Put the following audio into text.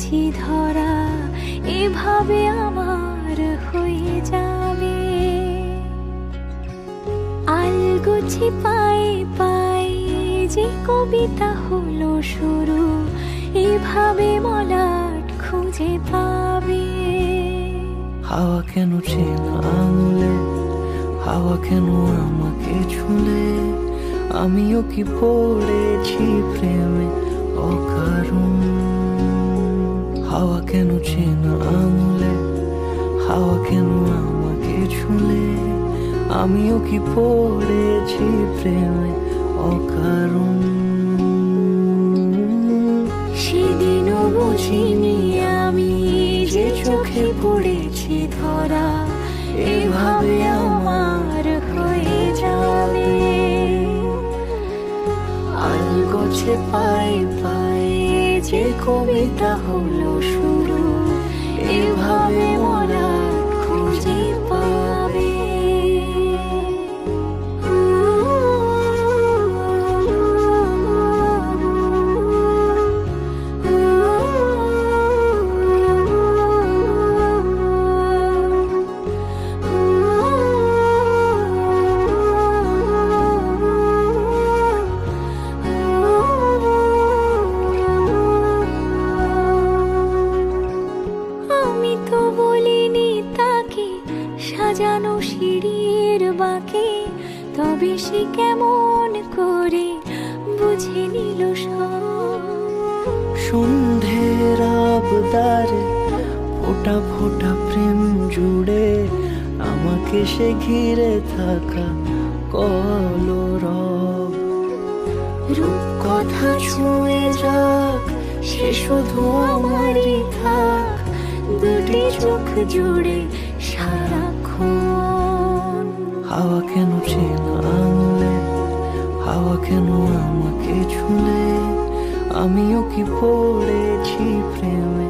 পড়েছি ধরা, এভাবে আমার হয়ে যাবে। আলগোছি পায়ে পায়ে যে কবিতা হলো শুরু, এভাবে মলাট খুঁজে পাবে। হাওয়া কেন চেনা আঙুলে, হাওয়া কেন আমাকে ছুলে, আমিও কি পড়েছি প্রেমে অকারণ। হাওয়া কেন চেনা আঙুলে, হাওয়া কেন আমাকে ছুলে, আমিও কি পড়েছি প্রেমে অকারণ। সেদিনও বুঝিনি আমি যে চোখে পড়েছি ধরা, এভাবে আমার হয়ে যাবে। আলগোছে পায়ে পায়ে যে কবিতা হলো শুরু, এভাবে মলাট খুঁজে পাবে। আমি তো বলিনি তাকে সাজানো সিঁড়ির বাঁকে, তবে সে কেমন করে বুঝে নিল সব। সন্ধ্যের আবদারে ফোটা ফোটা প্রেম জুড়ে, আমাকে সে ঘিরে থাকা কলরব। রূপকথা ছুঁয়ে যাক, সে শুধু আমারই থাক, দুটি চোখ জুড়ে সারাক্ষণ। হাওয়া কেন চেনা আঙুলে, হাওয়া কেন আমাকে ছুলে, আমিও কি পড়েছি প্রেমে